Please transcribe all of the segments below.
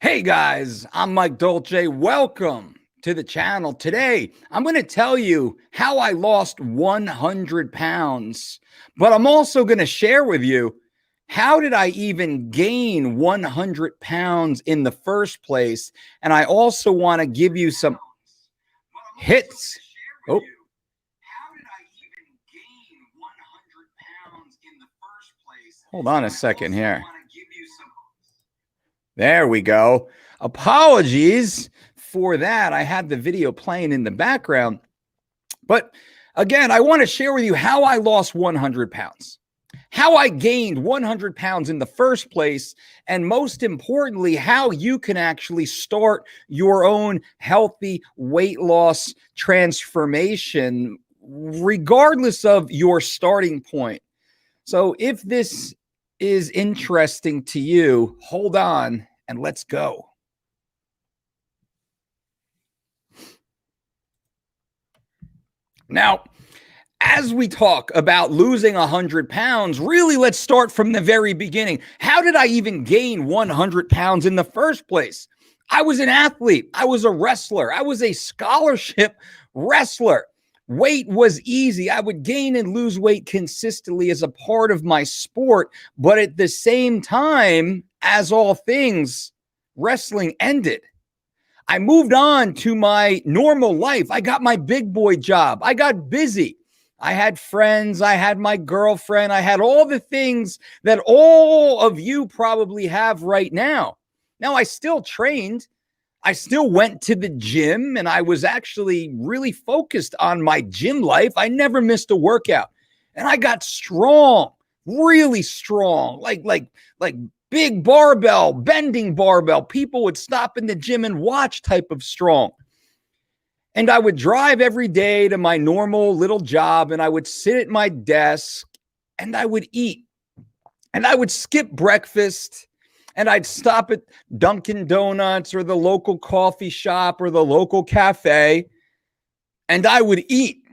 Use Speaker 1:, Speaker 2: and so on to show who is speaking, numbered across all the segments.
Speaker 1: Hey guys, I'm Mike DOLCE. Welcome to the channel. Today, I'm going to tell you how I lost 100 pounds, but I'm also going to share with you how did I even gain 100 pounds in the first place. And I also want to give you some hits. Oh, hold on a second here. There we go. Apologies for that. I had the video playing in the background. But again, I want to share with you how I lost 100 pounds, how I gained 100 pounds in the first place, and most importantly, how you can actually start your own healthy weight loss transformation, regardless of your starting point. So if this is interesting to you, hold on and let's go. Now, as we talk about losing 100 pounds, really, let's start from the very beginning. How did I even gain 100 pounds in the first place? I was an athlete. I was a wrestler. I was a scholarship wrestler. Weight was easy. I would gain and lose weight consistently as a part of my sport. But at the same time, as all things, wrestling ended. I moved on to my normal life. I got my big boy job. I got busy. I had friends. I had my girlfriend. I had all the things that all of you probably have right now. Now, I still trained. I still went to the gym, and I was actually really focused on my gym life. I never missed a workout, and I got strong, really strong, like big barbell, bending barbell. People would stop in the gym and watch type of strong. And I would drive every day to my normal little job, and I would sit at my desk and I would eat, and I would skip breakfast. And I'd stop at Dunkin' Donuts or the local coffee shop or the local cafe, and I would eat.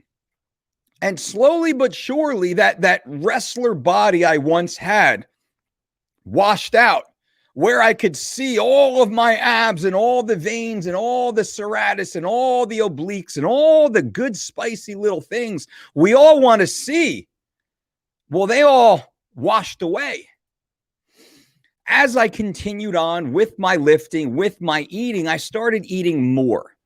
Speaker 1: And slowly but surely, that wrestler body I once had washed out, where I could see all of my abs and all the veins and all the serratus and all the obliques and all the good, spicy little things we all want to see. Well, they all washed away. As I continued on with my lifting, with my eating, I started eating more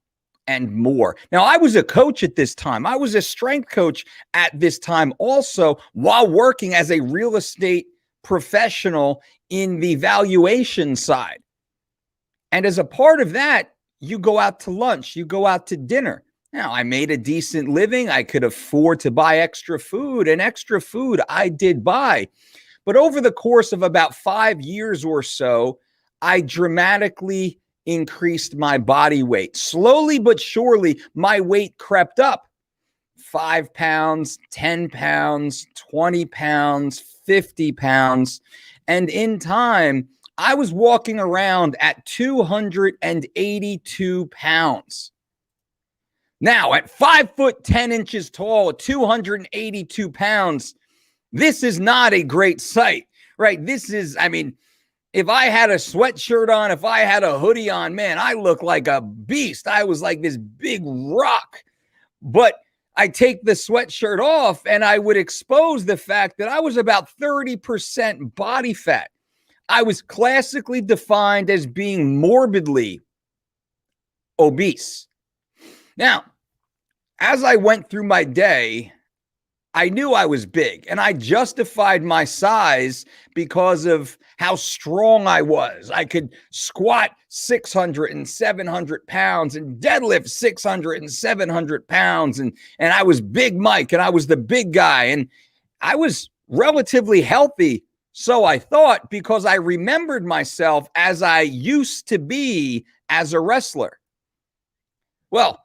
Speaker 1: and more. Now, I was a coach at this time. I was a strength coach at this time also, while working as a real estate professional in the valuation side. And as a part of that, you go out to lunch, you go out to dinner. Now, I made a decent living. I could afford to buy extra food, and extra food I did buy. But over the course of about 5 years or so, I dramatically increased my body weight. Slowly but surely, my weight crept up. 5 pounds, 10 pounds, 20 pounds, 50 pounds. And in time, I was walking around at 282 pounds. Now, at 5 foot 10 inches tall, 282 pounds, this is not a great sight, right? This is, I mean, if I had a sweatshirt on, if I had a hoodie on, man, I look like a beast. I was like this big rock. But I take the sweatshirt off and I would expose the fact that I was about 30% body fat. I was classically defined as being morbidly obese. Now, as I went through my day, I knew I was big, and I justified my size because of how strong I was. I could squat 600 and 700 pounds and deadlift 600 and 700 pounds. And I was Big Mike, and I was the big guy, and I was relatively healthy. So I thought, because I remembered myself as I used to be as a wrestler. Well,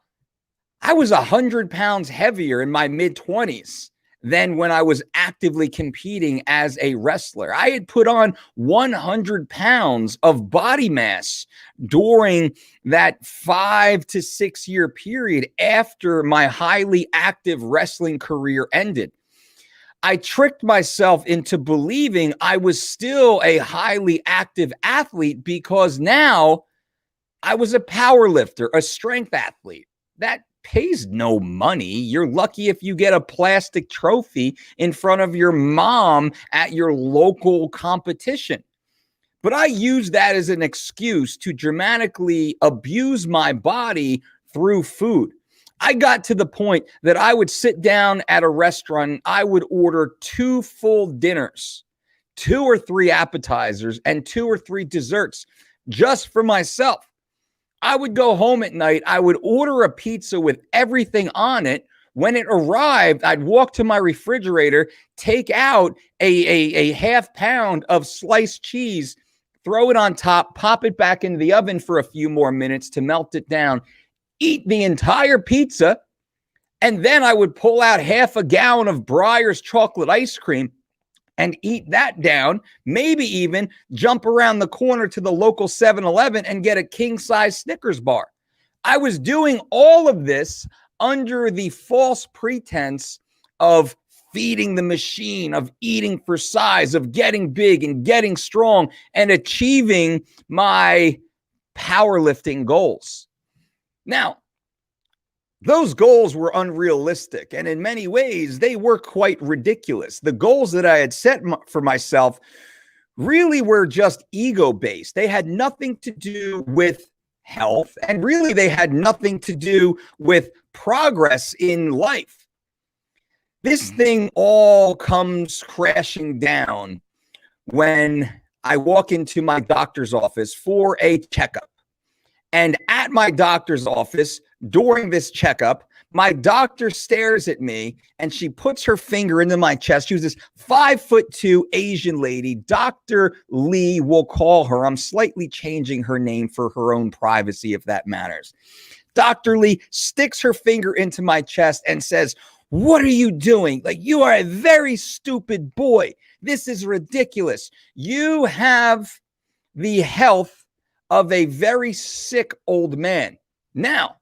Speaker 1: I was 100 pounds heavier in my mid-20s than when I was actively competing as a wrestler. I had put on 100 pounds of body mass during that 5 to 6 year period after my highly active wrestling career ended. I tricked myself into believing I was still a highly active athlete because now I was a power lifter, a strength athlete. That pays no money. You're lucky if you get a plastic trophy in front of your mom at your local competition. But I use that as an excuse to dramatically abuse my body through food. I got to the point that I would sit down at a restaurant and I would order 2 full dinners, 2 or 3 appetizers, and 2 or 3 desserts just for myself. I would go home at night. I would order a pizza with everything on it. When it arrived, I'd walk to my refrigerator, take out a half pound of sliced cheese, throw it on top, pop it back into the oven for a few more minutes to melt it down, eat the entire pizza, and then I would pull out half a gallon of Breyer's chocolate ice cream and eat that down, maybe even jump around the corner to the local 7-Eleven and get a king-size Snickers bar. I was doing all of this under the false pretense of feeding the machine, of eating for size, of getting big and getting strong and achieving my powerlifting goals. Now, those goals were unrealistic, and in many ways, they were quite ridiculous. The goals that I had set for myself really were just ego-based. They had nothing to do with health, and really they had nothing to do with progress in life. This thing all comes crashing down when I walk into my doctor's office for a checkup. And at my doctor's office, during this checkup, my doctor stares at me and she puts her finger into my chest. She was this 5'2" Asian lady. Dr. Lee, we'll call her. I'm slightly changing her name for her own privacy, if that matters. Dr. Lee sticks her finger into my chest and says, "What are you doing? Like, you are a very stupid boy. This is ridiculous. You have the health of a very sick old man." Now,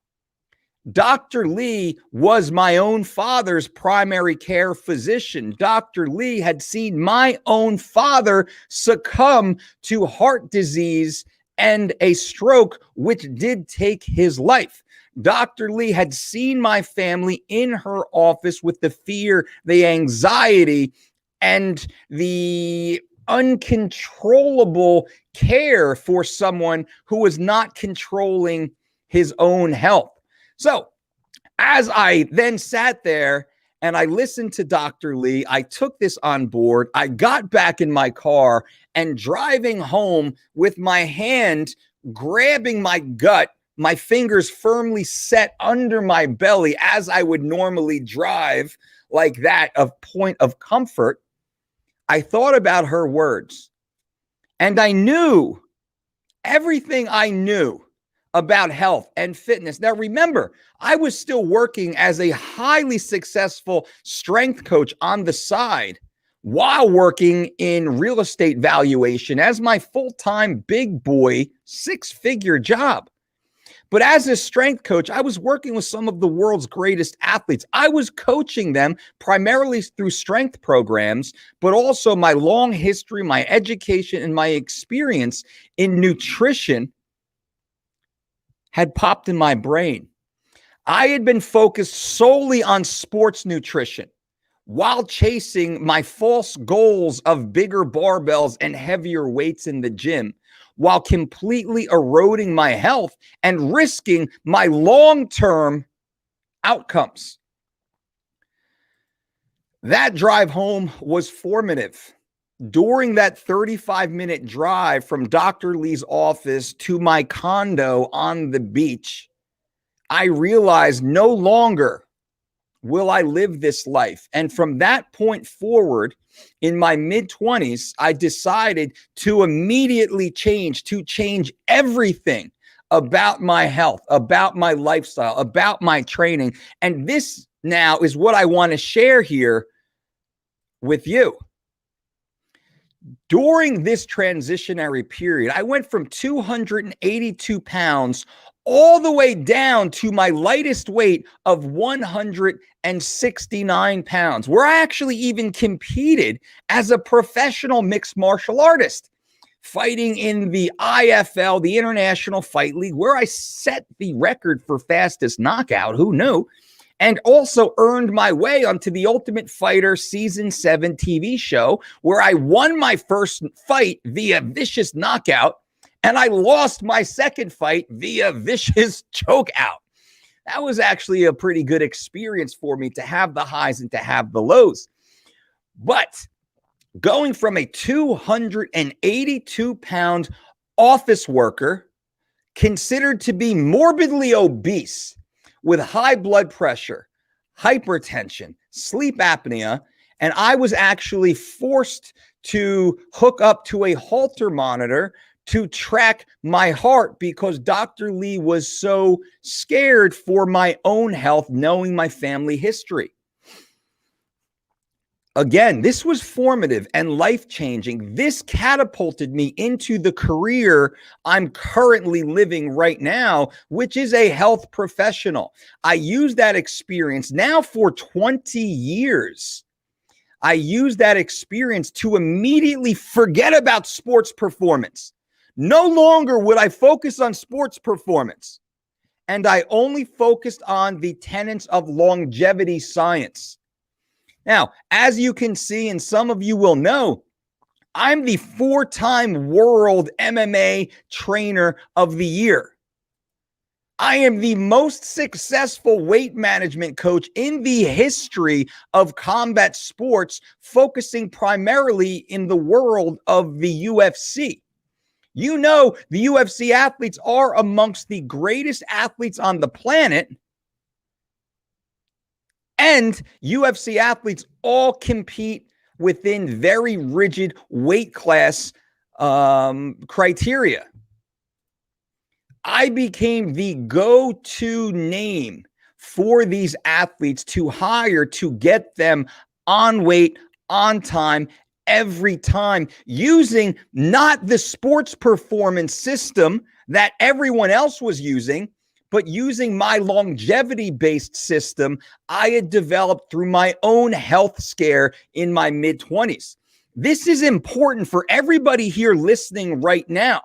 Speaker 1: Dr. Lee was my own father's primary care physician. Dr. Lee had seen my own father succumb to heart disease and a stroke, which did take his life. Dr. Lee had seen my family in her office with the fear, the anxiety, and the uncontrollable care for someone who was not controlling his own health. So as I then sat there and I listened to Dr. Lee, I took this on board. I got back in my car and driving home with my hand grabbing my gut, my fingers firmly set under my belly as I would normally drive like that, of point of comfort, I thought about her words. And I knew everything I knew about health and fitness. Now, remember, I was still working as a highly successful strength coach on the side while working in real estate valuation as my full-time big boy 6-figure job. But as a strength coach, I was working with some of the world's greatest athletes. I was coaching them primarily through strength programs, but also my long history, my education, and my experience in nutrition had popped in my brain. I had been focused solely on sports nutrition while chasing my false goals of bigger barbells and heavier weights in the gym, while completely eroding my health and risking my long-term outcomes. That drive home was formative. During that 35-minute drive from Dr. Lee's office to my condo on the beach, I realized no longer will I live this life. And from that point forward, in my mid-20s, I decided to immediately change everything about my health, about my lifestyle, about my training. And this now is what I want to share here with you. During this transitionary period, I went from 282 pounds all the way down to my lightest weight of 169 pounds, where I actually even competed as a professional mixed martial artist, fighting in the IFL, the International Fight League, where I set the record for fastest knockout. Who knew? And also earned my way onto the Ultimate Fighter Season 7 TV show, where I won my first fight via vicious knockout, and I lost my second fight via vicious choke out. That was actually a pretty good experience for me, to have the highs and to have the lows. But going from a 282-pound office worker, considered to be morbidly obese, with high blood pressure, hypertension, sleep apnea, and I was actually forced to hook up to a Holter monitor to track my heart, because Dr. Lee was so scared for my own health, knowing my family history. Again, this was formative and life-changing. This catapulted me into the career I'm currently living right now, which is a health professional. I use that experience now for 20 years. I use that experience to immediately forget about sports performance. No longer would I focus on sports performance, and I only focused on the tenets of longevity science. Now, as you can see, and some of you will know, I'm the 4-time world MMA trainer of the year. I am the most successful weight management coach in the history of combat sports, focusing primarily in the world of the UFC. You know, the UFC athletes are amongst the greatest athletes on the planet. And UFC athletes all compete within very rigid weight class criteria. I became the go-to name for these athletes to hire, to get them on weight, on time, every time, using not the sports performance system that everyone else was using, but using my longevity-based system I had developed through my own health scare in my mid-20s. This is important for everybody here listening right now.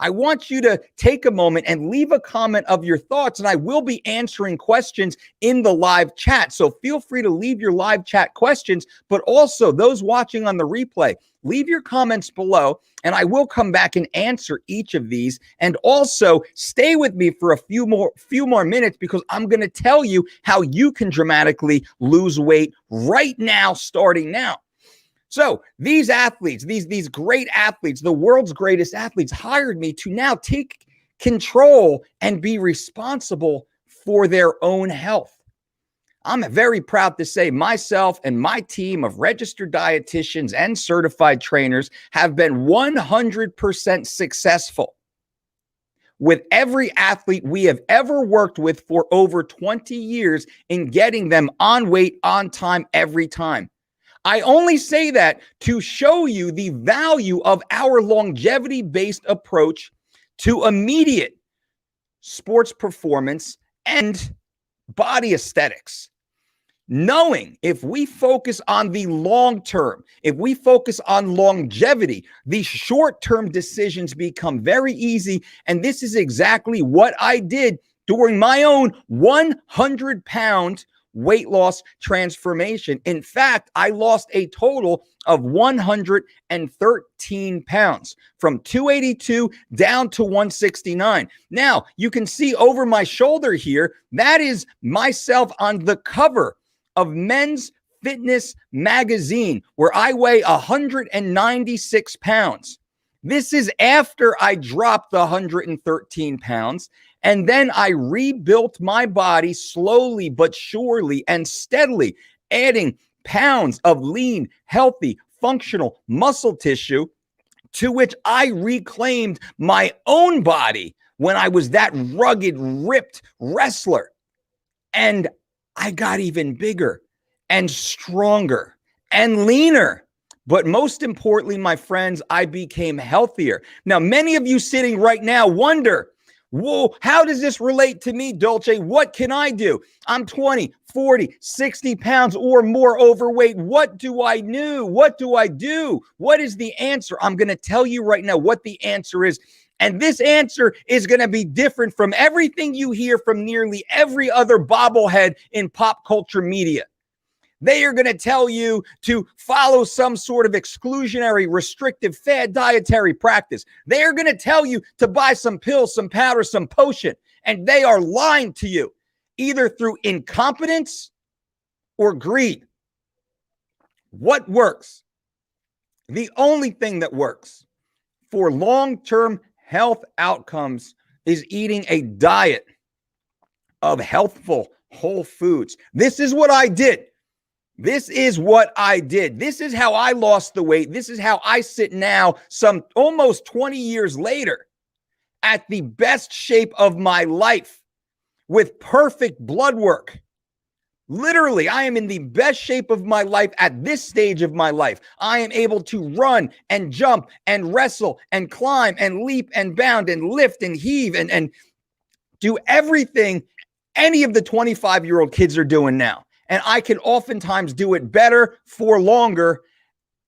Speaker 1: I want you to take a moment and leave a comment of your thoughts, and I will be answering questions in the live chat. So feel free to leave your live chat questions, but also those watching on the replay, leave your comments below, and I will come back and answer each of these. And also stay with me for a few more minutes, because I'm going to tell you how you can dramatically lose weight right now, starting now. So these athletes, these great athletes, the world's greatest athletes, hired me to now take control and be responsible for their own health. I'm very proud to say myself and my team of registered dietitians and certified trainers have been 100% successful with every athlete we have ever worked with for over 20 years in getting them on weight, on time, every time. I only say that to show you the value of our longevity-based approach to immediate sports performance and body aesthetics. Knowing if we focus on the long term, if we focus on longevity, the short-term decisions become very easy. And this is exactly what I did during my own 100-pound weight loss transformation. In fact, I lost a total of 113 pounds, from 282 down to 169. Now, you can see over my shoulder here, that is myself on the cover of Men's Fitness magazine, where I weigh 196 pounds. This is after I dropped the 113 pounds. And then I rebuilt my body slowly but surely and steadily, adding pounds of lean, healthy, functional muscle tissue, to which I reclaimed my own body when I was that rugged, ripped wrestler. And I got even bigger and stronger and leaner. But most importantly, my friends, I became healthier. Now, many of you sitting right now wonder, Whoa, how does this relate to me, Dolce? What can I do? I'm 20, 40, 60 pounds or more overweight. What do I do? What do I do? What is the answer? I'm going to tell you right now what the answer is. And this answer is going to be different from everything you hear from nearly every other bobblehead in pop culture media. They are going to tell you to follow some sort of exclusionary, restrictive, fad dietary practice. They are going to tell you to buy some pills, some powder, some potion, and they are lying to you, either through incompetence or greed. What works? The only thing that works for long-term health outcomes is eating a diet of healthful whole foods. This is what I did. This is what I did. This is how I lost the weight. This is how I sit now, some almost 20 years later, at the best shape of my life with perfect blood work. Literally, I am in the best shape of my life at this stage of my life. I am able to run and jump and wrestle and climb and leap and bound and lift and heave and do everything any of the 25-year-old kids are doing now. And I can oftentimes do it better for longer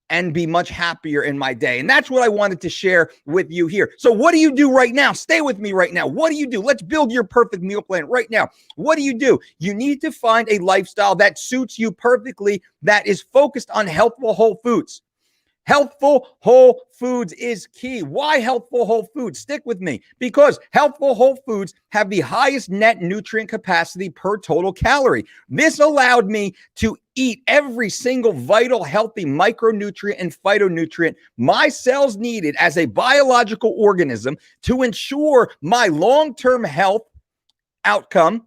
Speaker 1: and be much happier in my day. And that's what I wanted to share with you here. So what do you do right now? Stay with me right now. What do you do? Let's build your perfect meal plan right now. What do? You need to find a lifestyle that suits you perfectly, that is focused on healthful whole foods. Healthful whole foods is key. Why healthful whole foods? Stick with me. Because healthful whole foods have the highest net nutrient capacity per total calorie. This allowed me to eat every single vital, healthy micronutrient and phytonutrient my cells needed as a biological organism to ensure my long-term health outcome,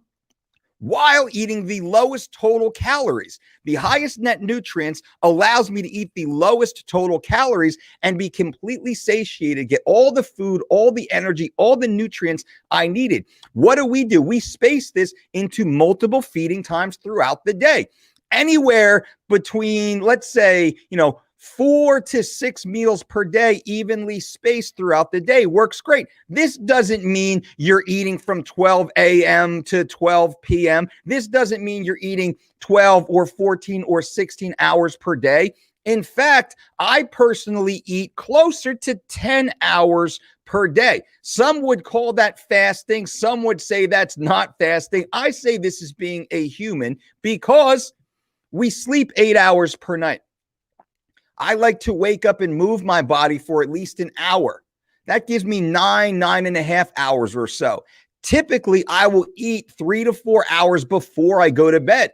Speaker 1: while eating the lowest total calories. The highest net nutrients allows me to eat the lowest total calories and be completely satiated, get all the food, all the energy, all the nutrients I needed. What do? We space this into multiple feeding times throughout the day. Anywhere between, let's say, 4 to 6 meals per day, evenly spaced throughout the day, works great. This doesn't mean you're eating from 12 a.m. to 12 p.m. This doesn't mean you're eating 12 or 14 or 16 hours per day. In fact, I personally eat closer to 10 hours per day. Some would call that fasting. Some would say that's not fasting. I say this is being a human because we sleep 8 hours per night. I like to wake up and move my body for at least an hour. That gives me 9.5 hours or so. Typically, I will eat 3 to 4 hours before I go to bed.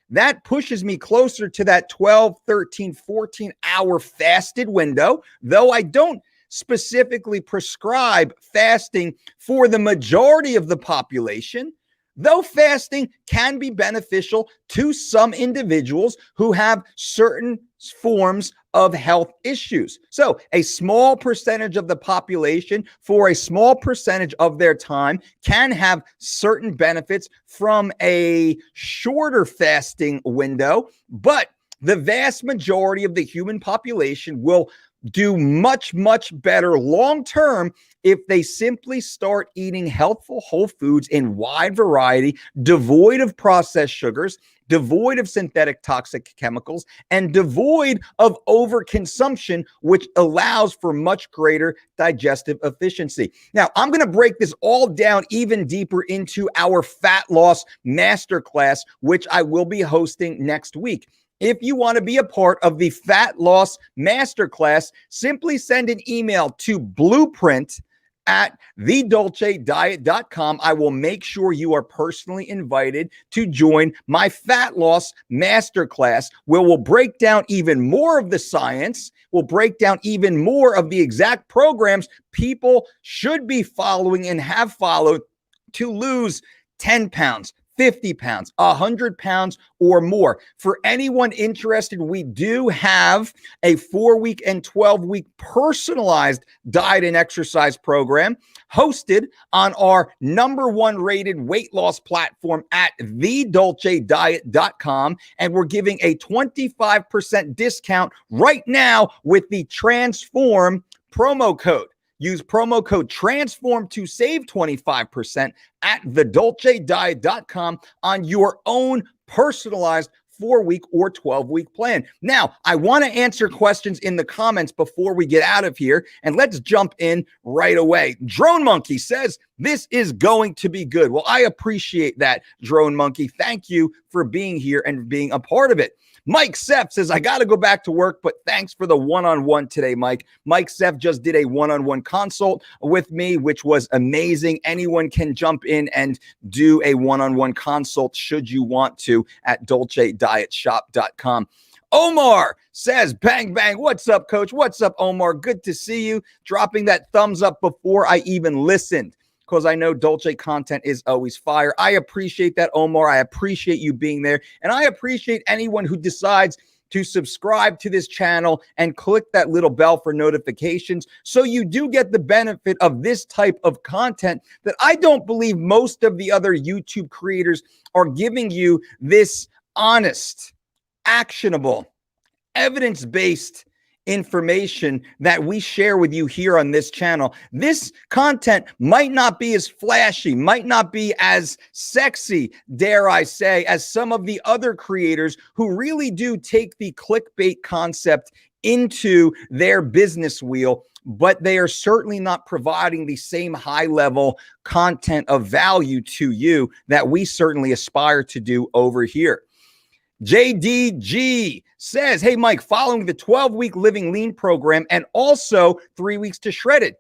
Speaker 1: That pushes me closer to that 12, 13, 14 hour fasted window, though I don't specifically prescribe fasting for the majority of the population. Though fasting can be beneficial to some individuals who have certain forms of health issues. So a small percentage of the population for a small percentage of their time can have certain benefits from a shorter fasting window, but the vast majority of the human population will do much, much better long-term if they simply start eating healthful whole foods in wide variety, devoid of processed sugars, devoid of synthetic toxic chemicals, and devoid of overconsumption, which allows for much greater digestive efficiency. Now, I'm going to break this all down even deeper into our fat loss masterclass, which I will be hosting next week. If you want to be a part of the Fat Loss Masterclass, simply send an email to blueprint@thedolcediet.com. I will make sure you are personally invited to join my Fat Loss Masterclass, where we'll break down even more of the science. We'll break down even more of the exact programs people should be following and have followed to lose 10 pounds, 50 pounds, 100 pounds or more. For anyone interested, we do have a 4-week and 12-week personalized diet and exercise program hosted on our #1 rated weight loss platform at thedolcediet.com. And we're giving a 25% discount right now with the Transform promo code. Use promo code TRANSFORM to save 25% at thedolcediet.com on your own personalized 4-week or 12-week plan. Now, I want to answer questions in the comments before we get out of here, and let's jump in right away. Drone Monkey says, this is going to be good. Well, I appreciate that, Drone Monkey. Thank you for being here and being a part of it. Mike Seff says, I got to go back to work, but thanks for the one-on-one today, Mike. Mike Seff just did a one-on-one consult with me, which was amazing. Anyone can jump in and do a one-on-one consult should you want to at DolceDietShop.com. Omar says, bang, bang. What's up, coach? What's up, Omar? Good to see you. Dropping that thumbs up before I even listened, because I know Dolce content is always fire. I appreciate that, Omar. I appreciate you being there. And I appreciate anyone who decides to subscribe to this channel and click that little bell for notifications so you do get the benefit of this type of content that I don't believe most of the other YouTube creators are giving you, this honest, actionable, evidence-based information that we share with you here on this channel. This content might not be as flashy, might not be as sexy, dare I say, as some of the other creators who really do take the clickbait concept into their business wheel, but they are certainly not providing the same high-level content of value to you that we certainly aspire to do over here. JDG says, hey, Mike, following the 12-week Living Lean program and also 3 weeks to Shredded.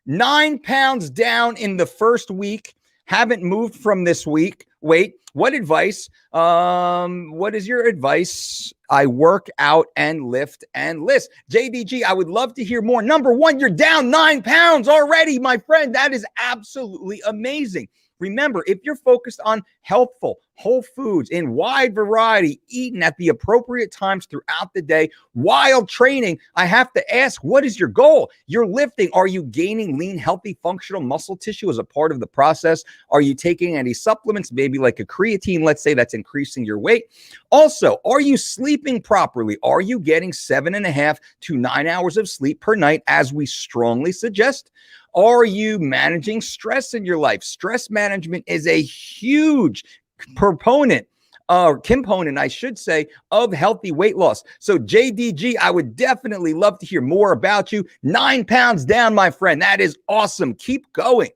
Speaker 1: 9 pounds down in the first week. Haven't moved from this week. Wait, what advice? What is your advice? I work out and lift and list. JDG, I would love to hear more. Number one, you're down 9 pounds already, my friend. That is absolutely amazing. Remember, if you're focused on healthful, whole foods in wide variety, eaten at the appropriate times throughout the day while training, I have to ask, what is your goal? You're lifting. Are you gaining lean, healthy, functional muscle tissue as a part of the process? Are you taking any supplements, maybe like a creatine, let's say, that's increasing your weight? Also, are you sleeping properly? Are you getting 7.5 to 9 hours of sleep per night, as we strongly suggest? Are you managing stress in your life? Stress management is a huge component, I should say, of healthy weight loss. So JDG, I would definitely love to hear more about you. 9 pounds down, my friend. That is awesome. Keep going.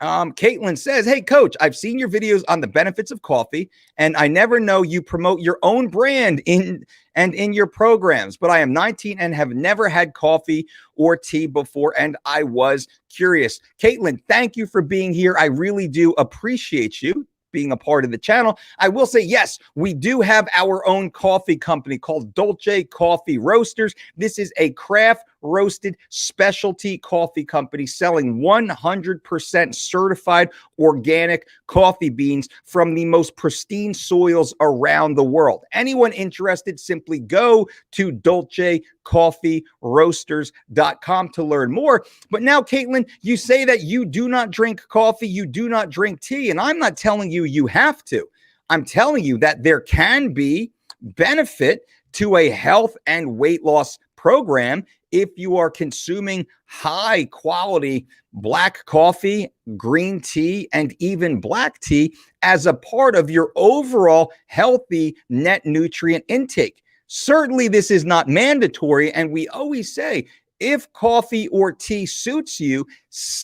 Speaker 1: Caitlin says, hey, coach, I've seen your videos on the benefits of coffee, and I never know you promote your own brand in your programs, but I am 19 and have never had coffee or tea before, and I was curious. Caitlin, thank you for being here. I really do appreciate you being a part of the channel. I will say, yes, we do have our own coffee company called Dolce Coffee Roasters. This is a craft roasted specialty coffee company selling 100% certified organic coffee beans from the most pristine soils around the world. Anyone interested, simply go to dolcecoffeeroasters.com to learn more. But now, Caitlin, you say that you do not drink coffee, you do not drink tea, and I'm not telling you you have to. I'm telling you that there can be benefit to a health and weight loss program if you are consuming high quality black coffee, green tea, and even black tea as a part of your overall healthy net nutrient intake. Certainly, this is not mandatory, and we always say, if coffee or tea suits you,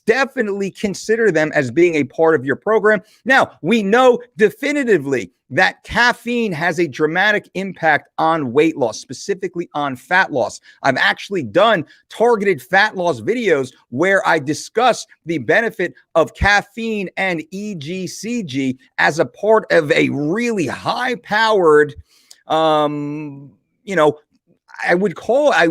Speaker 1: definitely consider them as being a part of your program. Now, we know definitively that caffeine has a dramatic impact on weight loss, specifically on fat loss. I've actually done targeted fat loss videos where I discuss the benefit of caffeine and EGCG as a part of a really high-powered, I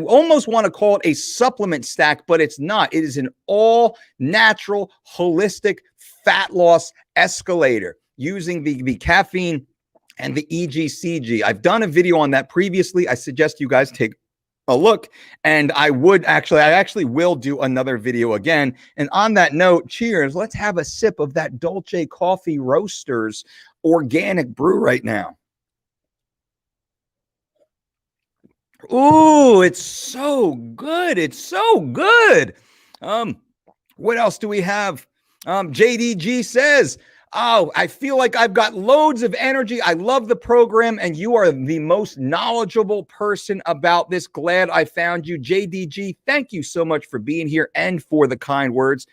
Speaker 1: almost want to call it a supplement stack, but it's not. It is an all natural, holistic fat loss escalator using the caffeine and the EGCG. I've done a video on that previously. I suggest you guys take a look, and I actually will do another video again. And on that note, cheers. Let's have a sip of that Dolce Coffee Roasters organic brew right now. Ooh, it's so good. It's so good. What else do we have? JDG says, oh, I feel like I've got loads of energy. I love the program, and you are the most knowledgeable person about this. Glad I found you. JDG, thank you so much for being here and for the kind words.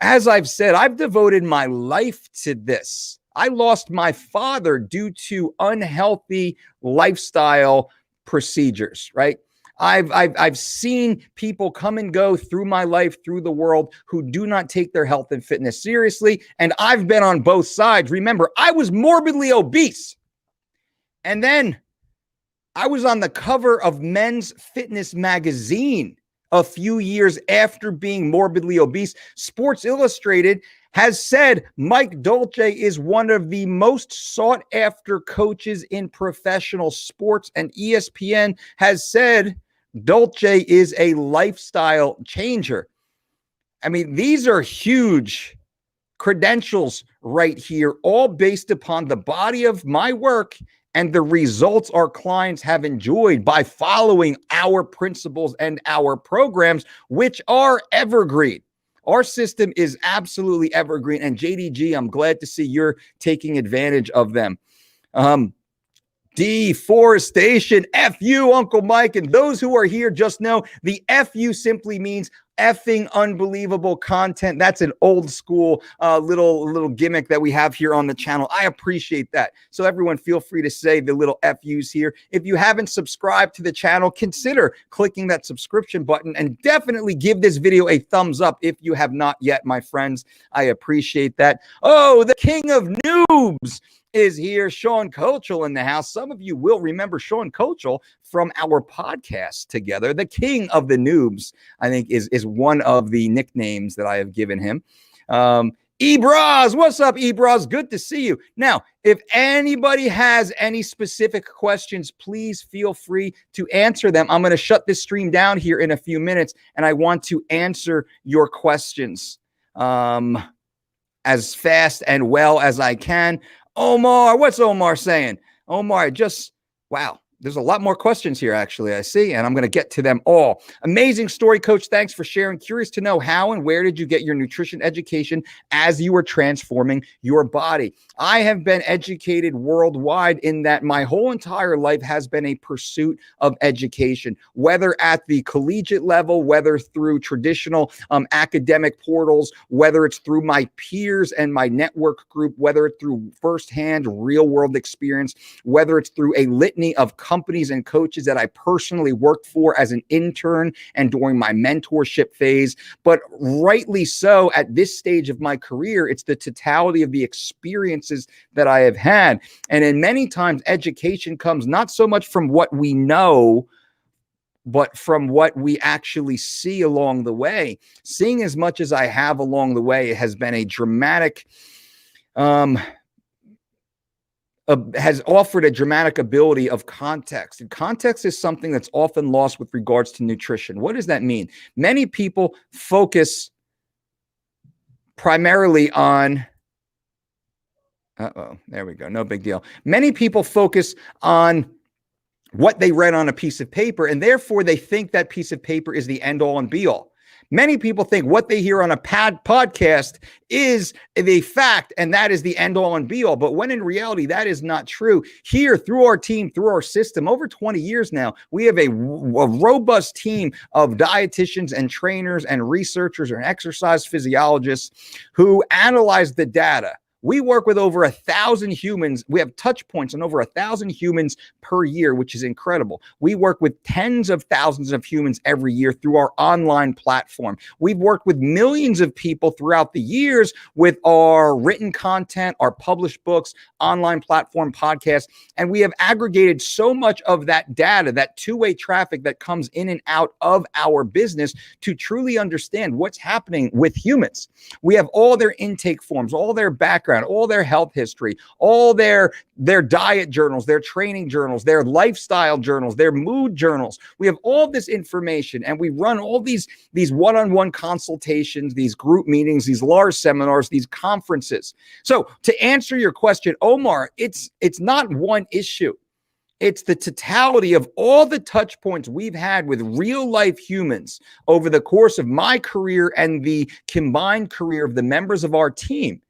Speaker 1: As I've said, I've devoted my life to this. I lost my father due to unhealthy lifestyle procedures, right? I've seen people come and go through my life, through the world, who do not take their health and fitness seriously. And I've been on both sides. Remember, I was morbidly obese. And then I was on the cover of Men's Fitness magazine a few years after being morbidly obese. Sports Illustrated has said Mike DOLCE is one of the most sought after coaches in professional sports. And ESPN has said DOLCE is a lifestyle changer. I mean, these are huge credentials right here, all based upon the body of my work and the results our clients have enjoyed by following our principles and our programs, which are evergreen. Our system is absolutely evergreen. And JDG, I'm glad to see you're taking advantage of them. Deforestation, FU, Uncle Mike. And those who are here just know the FU simply means effing unbelievable content. That's an old school little gimmick that we have here on the channel. I appreciate that. So everyone, feel free to say the little FUs here. If you haven't subscribed to the channel, consider clicking that subscription button and definitely give this video a thumbs up if you have not yet, my friends. I appreciate that. Oh, the king of noobs is here. Sean Kochel in the house. Some of you will remember Sean Kochel from our podcast together. The king of the noobs, I think, is one of the nicknames that I have given him. Ebraz, what's up, Ebraz? Good to see you. Now, if anybody has any specific questions, please feel free to answer them. I'm going to shut this stream down here in a few minutes, and I want to answer your questions as fast and well as I can. Omar, what's Omar saying? Omar, wow. There's a lot more questions here, actually, I see, and I'm going to get to them all. Amazing story, Coach. Thanks for sharing. Curious to know how and where did you get your nutrition education as you were transforming your body? I have been educated worldwide in that my whole entire life has been a pursuit of education, whether at the collegiate level, whether through traditional academic portals, whether it's through my peers and my network group, whether it's through firsthand real-world experience, whether it's through a litany of companies and coaches that I personally worked for as an intern and during my mentorship phase. But rightly so, at this stage of my career, it's the totality of the experiences that I have had. And in many times, education comes not so much from what we know, but from what we actually see along the way. Seeing as much as I have along the way has been a dramatic has offered a dramatic ability of context. And context is something that's often lost with regards to nutrition. What does that mean? Many people focus primarily on, there we go, no big deal. Many people focus on what they read on a piece of paper, and therefore they think that piece of paper is the end all and be all. Many people think what they hear on a podcast is the fact, and that is the end all and be all. But when in reality, that is not true. Here, through our team, through our system, over 20 years now, we have a robust team of dietitians and trainers and researchers and exercise physiologists who analyze the data. We work with over 1,000 humans. We have touch points on over 1,000 humans per year, which is incredible. We work with tens of thousands of humans every year through our online platform. We've worked with millions of people throughout the years with our written content, our published books, online platform, podcasts, and we have aggregated so much of that data, that two-way traffic that comes in and out of our business to truly understand what's happening with humans. We have all their intake forms, all their background, all their health history, all their diet journals, their training journals, their lifestyle journals, their mood journals. We have all this information, and we run all these one-on-one consultations, these group meetings, these large seminars, these conferences. So to answer your question, Omar, it's not one issue. It's the totality of all the touch points we've had with real life humans over the course of my career and the combined career of the members of our team.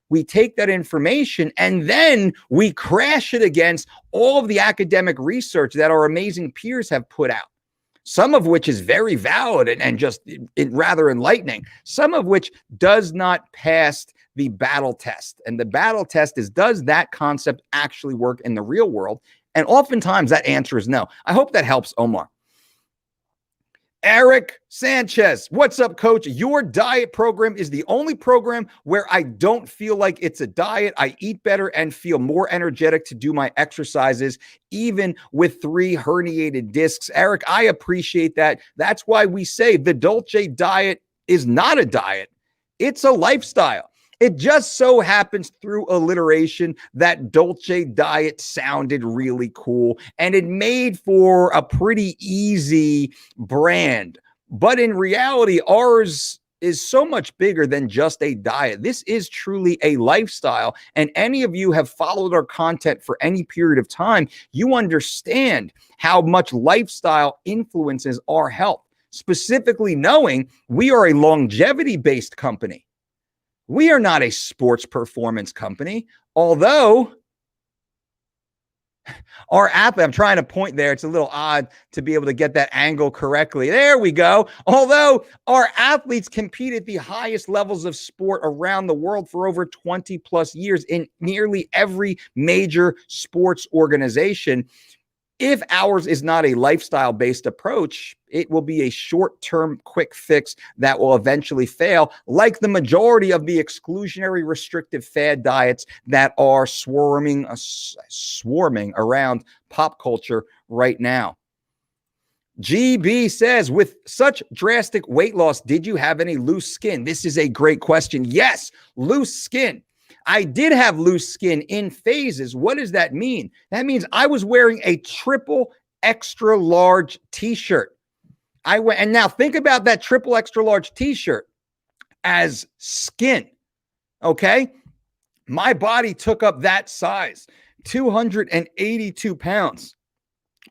Speaker 1: We take that information and then we crash it against all of the academic research that our amazing peers have put out. Some of which is very valid and just rather enlightening. Some of which does not pass the battle test. And the battle test is, does that concept actually work in the real world? And oftentimes that answer is no. I hope that helps, Omar. Eric Sanchez, what's up, coach? Your diet program is the only program where I don't feel like it's a diet. I eat better and feel more energetic to do my exercises, even with 3 herniated discs. Eric, I appreciate that. That's why we say the DOLCE diet is not a diet. It's a lifestyle. It just so happens through alliteration that DOLCE diet sounded really cool and it made for a pretty easy brand. But in reality, ours is so much bigger than just a diet. This is truly a lifestyle. And any of you have followed our content for any period of time, you understand how much lifestyle influences our health, specifically knowing we are a longevity-based company. We are not a sports performance company, although our athlete, I'm trying to point there. It's a little odd to be able to get that angle correctly. There we go. Although our athletes compete at the highest levels of sport around the world for over 20 plus years in nearly every major sports organization. If ours is not a lifestyle-based approach, it will be a short-term quick fix that will eventually fail, like the majority of the exclusionary restrictive fad diets that are swarming around pop culture right now. GB says, with such drastic weight loss, did you have any loose skin? This is a great question. Yes, loose skin. I did have loose skin in phases. What does that mean? That means I was wearing a triple extra large t-shirt. And now think about that triple extra large t-shirt as skin. Okay. My body took up that size, 282 pounds,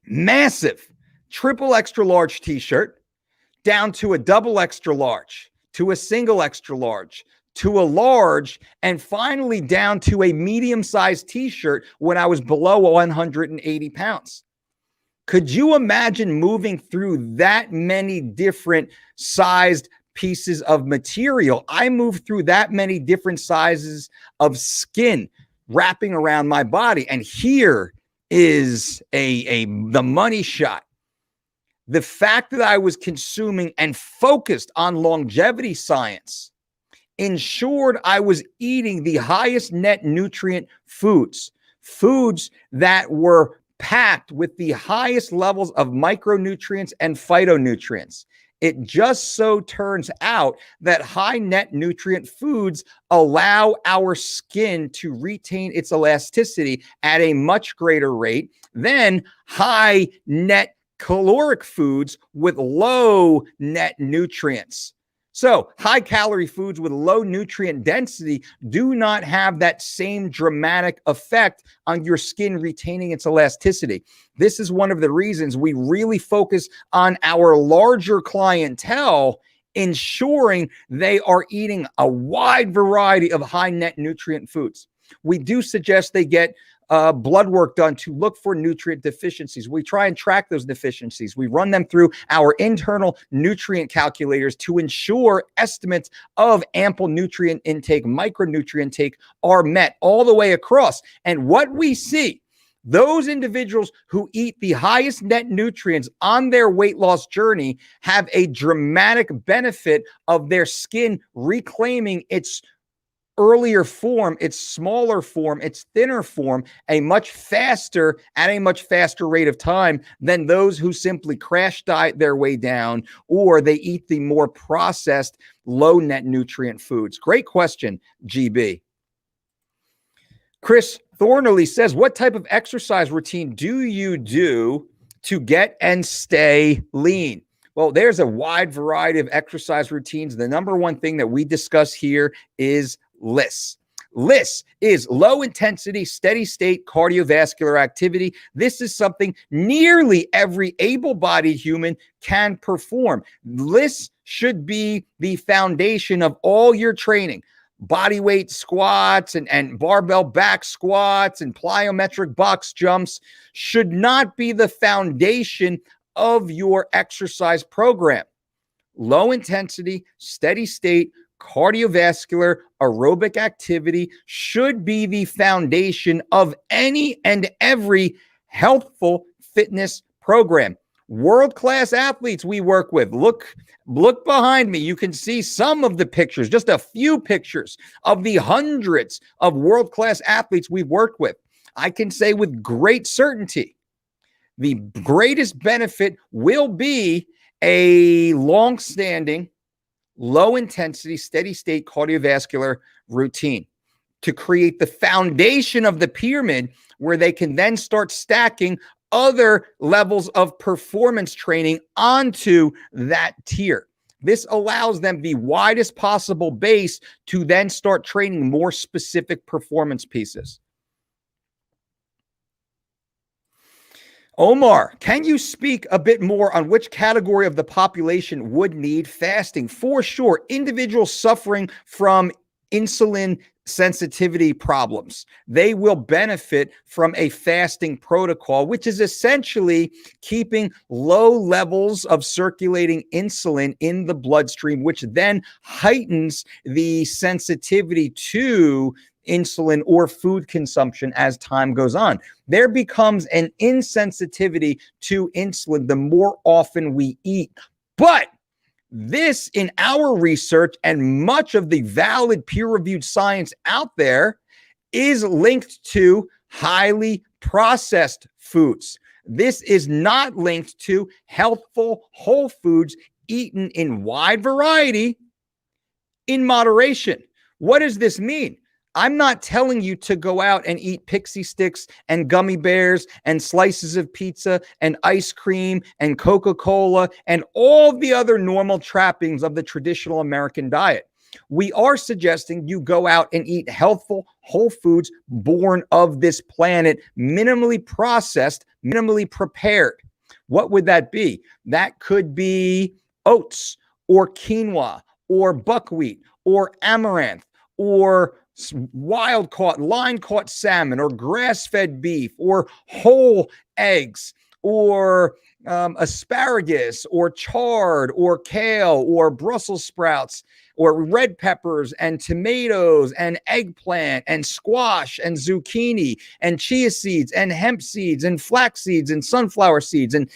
Speaker 1: massive triple extra large t-shirt down to a double extra large, to a single extra large, to a large, and finally down to a medium-sized t-shirt when I was below 180 pounds. Could you imagine moving through that many different sized pieces of material? I moved through that many different sizes of skin wrapping around my body. And here is the money shot. The fact that I was consuming and focused on longevity science ensured I was eating the highest net nutrient foods that were packed with the highest levels of micronutrients and phytonutrients. It just so turns out that high net nutrient foods allow our skin to retain its elasticity at a much greater rate than high net caloric foods with low net nutrients. So high calorie foods with low nutrient density do not have that same dramatic effect on your skin retaining its elasticity. This is one of the reasons we really focus on our larger clientele, ensuring they are eating a wide variety of high net nutrient foods. We do suggest they get blood work done to look for nutrient deficiencies. We try and track those deficiencies. We run them through our internal nutrient calculators to ensure estimates of ample nutrient intake, micronutrient intake are met all the way across. And what we see, those individuals who eat the highest net nutrients on their weight loss journey have a dramatic benefit of their skin reclaiming its earlier form, its smaller form, its thinner form, at a much faster rate of time than those who simply crash diet their way down, or they eat the more processed low net nutrient foods. Great question, GB. Chris Thornley says, what type of exercise routine do you do to get and stay lean? Well, there's a wide variety of exercise routines. The number one thing that we discuss here is lists. LISS is low intensity, steady state cardiovascular activity. This is something nearly every able-bodied human can perform. LISS should be the foundation of all your training. Body weight squats and barbell back squats and plyometric box jumps should not be the foundation of your exercise program. Low intensity, steady state, cardiovascular aerobic activity should be the foundation of any and every healthful fitness program. World-class athletes we work with. Look behind me. You can see some of the pictures, just a few pictures of the hundreds of world-class athletes we've worked with. I can say with great certainty, the greatest benefit will be a long-standing, low-intensity, steady-state cardiovascular routine to create the foundation of the pyramid where they can then start stacking other levels of performance training onto that tier. This allows them the widest possible base to then start training more specific performance pieces. Omar, can you speak a bit more on which category of the population would need fasting? For sure, individuals suffering from insulin sensitivity problems, they will benefit from a fasting protocol, which is essentially keeping low levels of circulating insulin in the bloodstream, which then heightens the sensitivity to insulin or food consumption as time goes on. There becomes an insensitivity to insulin the more often we eat. But this, in our research and much of the valid peer-reviewed science out there, is linked to highly processed foods. This is not linked to healthful whole foods eaten in wide variety in moderation. What does this mean? I'm not telling you to go out and eat pixie sticks and gummy bears and slices of pizza and ice cream and Coca-Cola and all the other normal trappings of the traditional American diet. We are suggesting you go out and eat healthful whole foods born of this planet, minimally processed, minimally prepared. What would that be? That could be oats or quinoa or buckwheat or amaranth or wild-caught, line-caught salmon or grass-fed beef or whole eggs or asparagus or chard or kale or Brussels sprouts or red peppers and tomatoes and eggplant and squash and zucchini and chia seeds and hemp seeds and flax seeds and sunflower seeds. And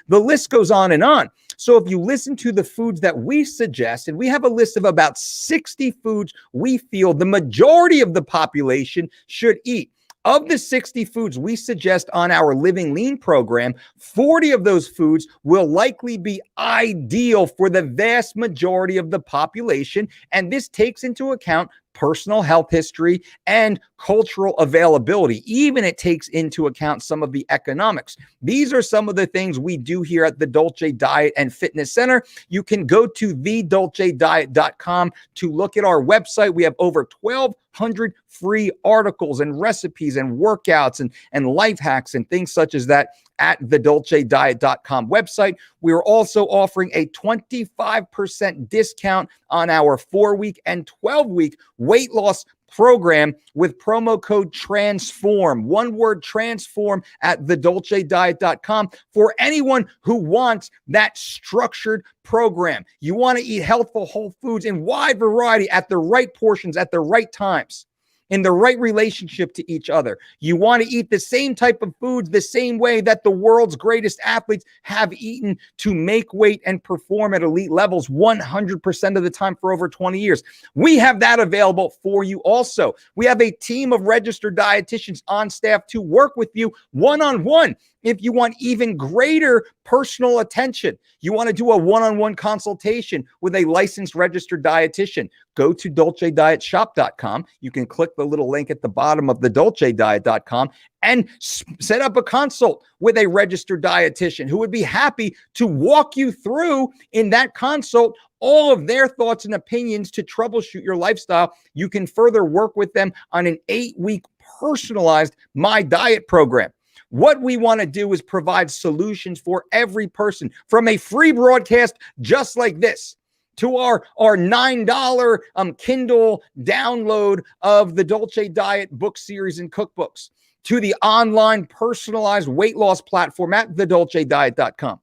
Speaker 1: the list goes on and on. So if you listen to the foods that we suggest, and we have a list of about 60 foods we feel the majority of the population should eat. Of the 60 foods we suggest on our Living Lean program, 40 of those foods will likely be ideal for the vast majority of the population. And this takes into account personal health history and cultural availability. Even it takes into account some of the economics. These are some of the things we do here at the Dolce Diet and Fitness Center. You can go to thedolcediet.com to look at our website. We have over 1,200 free articles and recipes and workouts and life hacks and things such as that at thedolcediet.com website. We're also offering a 25% discount on our 4-week and 12-week weight loss program with promo code TRANSFORM. One word, TRANSFORM, at thedolcediet.com for anyone who wants that structured program. You want to eat healthful whole foods in wide variety at the right portions at the right times, in the right relationship to each other. You want to eat the same type of foods the same way that the world's greatest athletes have eaten to make weight and perform at elite levels 100% of the time for over 20 years. We have that available for you also. We have a team of registered dietitians on staff to work with you one-on-one. If you want even greater personal attention, you want to do a one-on-one consultation with a licensed registered dietitian, go to DolceDietShop.com. You can click the little link at the bottom of the DOLCEdiet.com and set up a consult with a registered dietitian who would be happy to walk you through in that consult all of their thoughts and opinions to troubleshoot your lifestyle. You can further work with them on an 8-week personalized My Diet program. What we want to do is provide solutions for every person, from a free broadcast just like this to our $9 Kindle download of the Dolce Diet book series and cookbooks, to the online personalized weight loss platform at thedolcediet.com,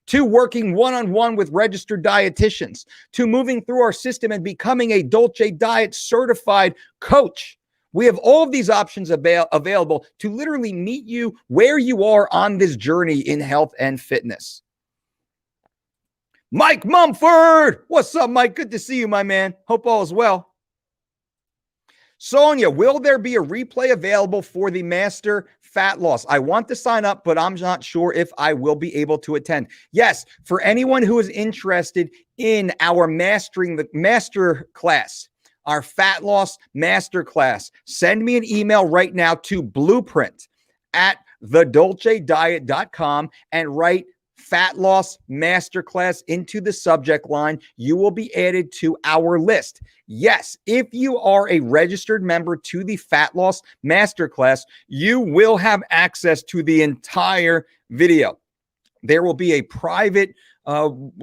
Speaker 1: to working one-on-one with registered dietitians, to moving through our system and becoming a Dolce Diet certified coach. We have all of these options available to literally meet you where you are on this journey in health and fitness. Mike Mumford, what's up, Mike? Good to see you, my man. Hope all is well. Sonia, will there be a replay available for the Master Fat Loss? I want to sign up, but I'm not sure if I will be able to attend. Yes, for anyone who is interested in our Mastering the Master class, our Fat Loss Masterclass, send me an email right now to blueprint@thedolcediet.com and write Fat Loss Masterclass into the subject line. You will be added to our list. Yes, if you are a registered member to the Fat Loss Masterclass, you will have access to the entire video. There will be a private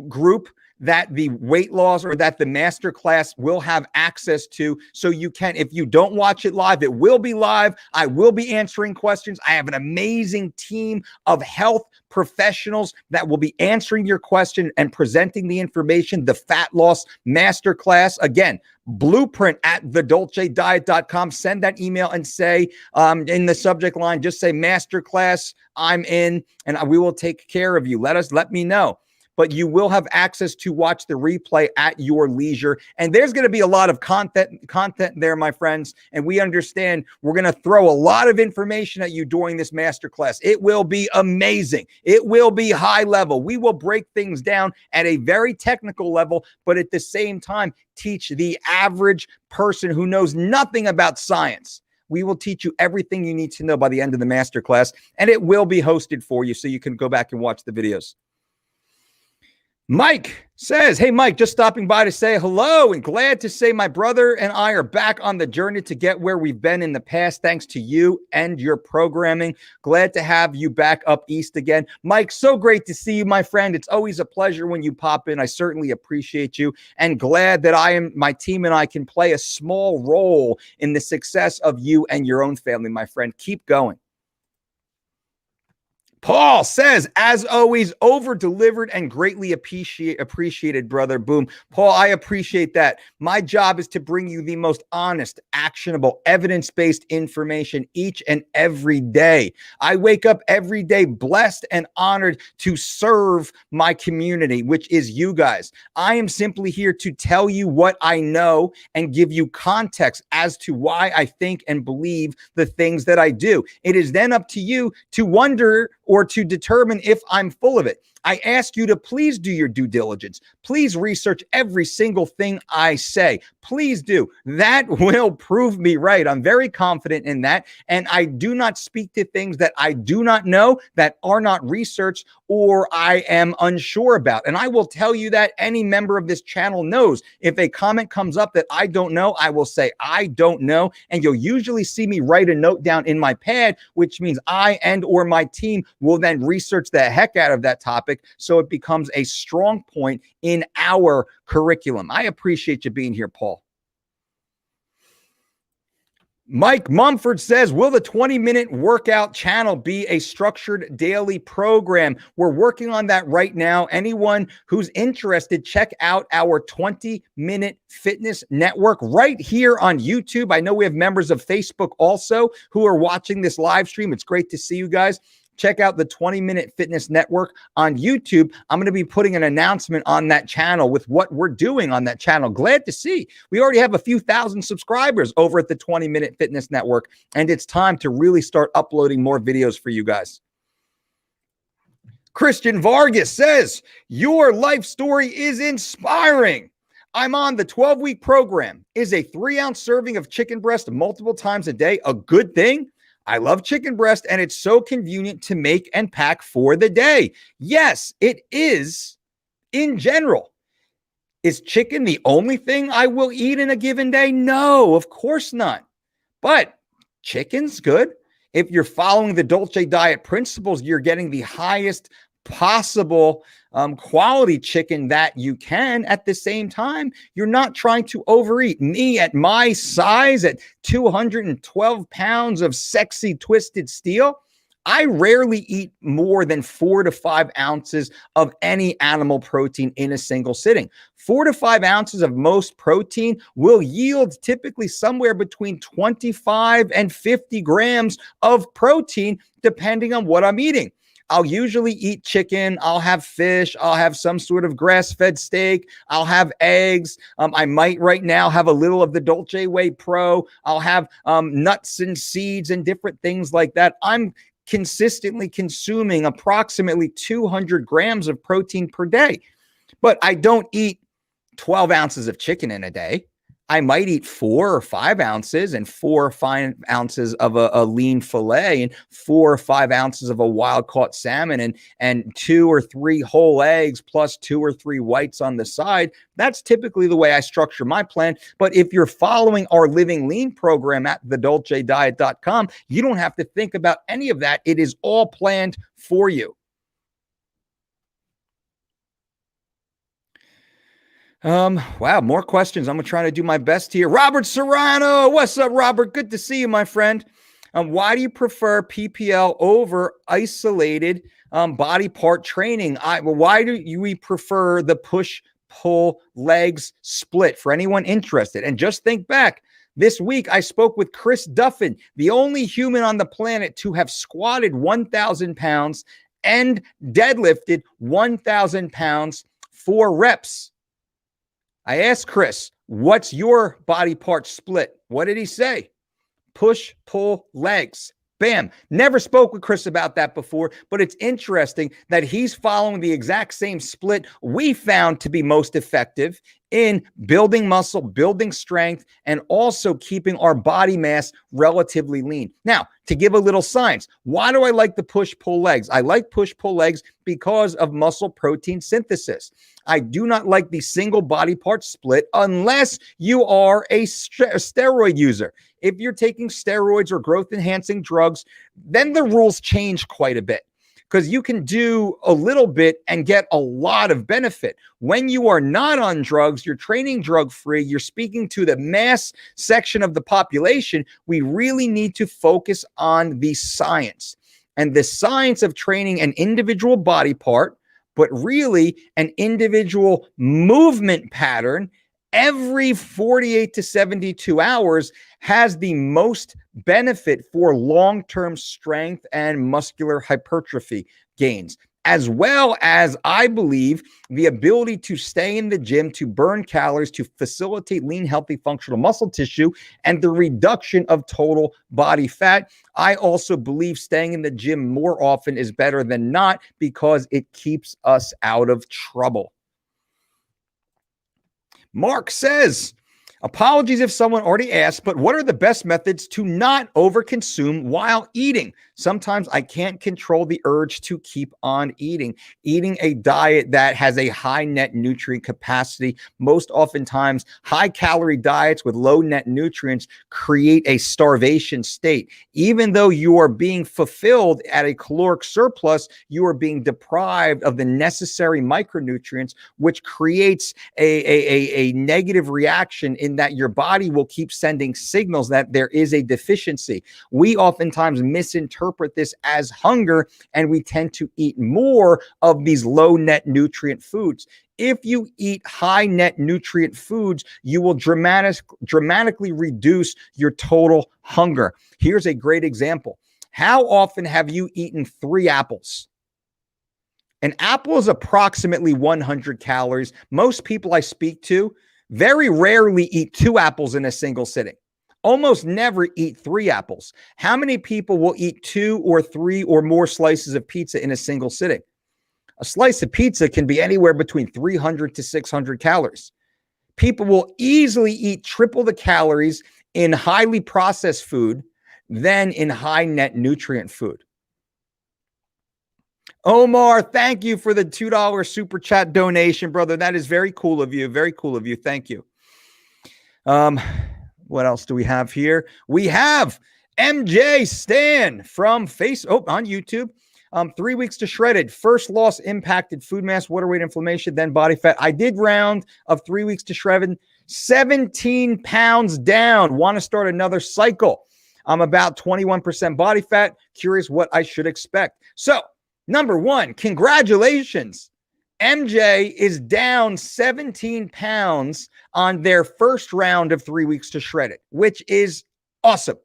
Speaker 1: group that the weight loss or that the master class will have access to. So you can, if you don't watch it live, it will be live. I will be answering questions. I have an amazing team of health professionals that will be answering your question and presenting the information. The Fat Loss Master Class, again, blueprint@thedolcediet.com. Send that email and say in the subject line, just say Masterclass, I'm in, and we will take care of you. Let me know. But you will have access to watch the replay at your leisure. And there's going to be a lot of content there, my friends. And we understand we're going to throw a lot of information at you during this masterclass. It will be amazing. It will be high level. We will break things down at a very technical level, but at the same time, teach the average person who knows nothing about science. We will teach you everything you need to know by the end of the masterclass, and it will be hosted for you so you can go back and watch the videos. Mike says, hey, Mike, just stopping by to say hello and glad to say my brother and I are back on the journey to get where we've been in the past, thanks to you and your programming. Glad to have you back up east again. Mike, so great to see you, my friend. It's always a pleasure when you pop in. I certainly appreciate you and glad that my team and I can play a small role in the success of you and your own family, my friend. Keep going. Paul says, as always, over-delivered and greatly appreciated, brother. Boom. Paul, I appreciate that. My job is to bring you the most honest, actionable, evidence-based information each and every day. I wake up every day blessed and honored to serve my community, which is you guys. I am simply here to tell you what I know and give you context as to why I think and believe the things that I do. It is then up to you to wonder or to determine if I'm full of it. I ask you to please do your due diligence. Please research every single thing I say. Please do. That will prove me right. I'm very confident in that. And I do not speak to things that I do not know, that are not researched, or I am unsure about. And I will tell you that any member of this channel knows. If a comment comes up that I don't know, I will say, I don't know. And you'll usually see me write a note down in my pad, which means I and or my team will then research the heck out of that topic so it becomes a strong point in our curriculum. I appreciate you being here, Paul. Mike Mumford says, will the 20-minute workout channel be a structured daily program? We're working on that right now. Anyone who's interested, check out our 20-minute fitness network right here on YouTube. I know we have members of Facebook also who are watching this live stream. It's great to see you guys. Check out the 20-minute fitness network on YouTube. I'm going to be putting an announcement on that channel with what we're doing on that channel. Glad to see we already have a few thousand subscribers over at the 20-minute fitness network, and it's time to really start uploading more videos for you guys. Christian Vargas says, your life story is inspiring. I'm on the 12-week program. Is a 3-ounce serving of chicken breast multiple times a day a good thing? I love chicken breast and it's so convenient to make and pack for the day. Yes, it is in general. Is chicken the only thing I will eat in a given day? No, of course not. But chicken's good. If you're following the DOLCE diet principles, you're getting the highest possible quality chicken that you can. At the same time, you're not trying to overeat. Me at my size, at 212 pounds of sexy twisted steel, I rarely eat more than 4 to 5 ounces of any animal protein in a single sitting. 4 to 5 ounces of most protein will yield typically somewhere between 25 and 50 grams of protein, depending on what I'm eating. I'll usually eat chicken. I'll have fish. I'll have some sort of grass-fed steak. I'll have eggs. I might right now have a little of the DOLCE Whey Pro. I'll have nuts and seeds and different things like that. I'm consistently consuming approximately 200 grams of protein per day, but I don't eat 12 ounces of chicken in a day. I might eat 4 or 5 ounces and 4 or 5 ounces of a lean filet and 4 or 5 ounces of a wild caught salmon and 2 or 3 whole eggs plus 2 or 3 whites on the side. That's typically the way I structure my plan. But if you're following our Living Lean program at thedolcediet.com, you don't have to think about any of that. It is all planned for you. Wow, more questions. I'm trying to do my best here. Robert Serrano, what's up, Robert? Good to see you, my friend. Why do you prefer PPL over isolated body part training? Why do we prefer the push-pull legs split for anyone interested? And just think back. This week, I spoke with Chris Duffin, the only human on the planet to have squatted 1,000 pounds and deadlifted 1,000 pounds 4 reps. I asked Chris, what's your body part split? What did he say? Push, pull, legs. Bam. Never spoke with Chris about that before, but it's interesting that he's following the exact same split we found to be most effective in building muscle, building strength, and also keeping our body mass relatively lean. Now, to give a little science, why do I like the push-pull legs? I like push-pull legs because of muscle protein synthesis. I do not like the single body part split unless you are a steroid user. If you're taking steroids or growth-enhancing drugs, then the rules change quite a bit, because you can do a little bit and get a lot of benefit. When you are not on drugs, you're training drug-free, you're speaking to the mass section of the population, we really need to focus on the science. And the science of training an individual body part, but really an individual movement pattern every 48 to 72 hours has the most benefit for long-term strength and muscular hypertrophy gains, as well as, I believe, the ability to stay in the gym, to burn calories, to facilitate lean, healthy, functional muscle tissue, and the reduction of total body fat. I also believe staying in the gym more often is better than not because it keeps us out of trouble. Mark says, apologies if someone already asked, but what are the best methods to not overconsume while eating? Sometimes I can't control the urge to keep on eating. Eating a diet that has a high net nutrient capacity, most oftentimes high calorie diets with low net nutrients create a starvation state. Even though you are being fulfilled at a caloric surplus, you are being deprived of the necessary micronutrients, which creates a negative reaction in that your body will keep sending signals that there is a deficiency. We oftentimes misinterpret this as hunger, and we tend to eat more of these low net nutrient foods. If you eat high net nutrient foods, you will dramatically reduce your total hunger. Here's a great example. How often have you eaten 3 apples? An apple is approximately 100 calories. Most people I speak to very rarely eat 2 apples in a single sitting. Almost never eat 3 apples. How many people will eat 2 or 3 or more slices of pizza in a single sitting? A slice of pizza can be anywhere between 300 to 600 calories. People will easily eat triple the calories in highly processed food than in high net nutrient food. Omar, thank you for the $2 super chat donation, brother. That is very cool of you. Very cool of you. Thank you. What else do we have here? We have MJ Stan from on YouTube. 3 weeks to shredded. First loss impacted food mass, water weight, inflammation, then body fat. I did round of 3 weeks to shredded. 17 pounds down. Want to start another cycle. I'm about 21% body fat. Curious what I should expect. So, number one, congratulations. MJ is down 17 pounds on their first round of 3 weeks to shredded, which is awesome.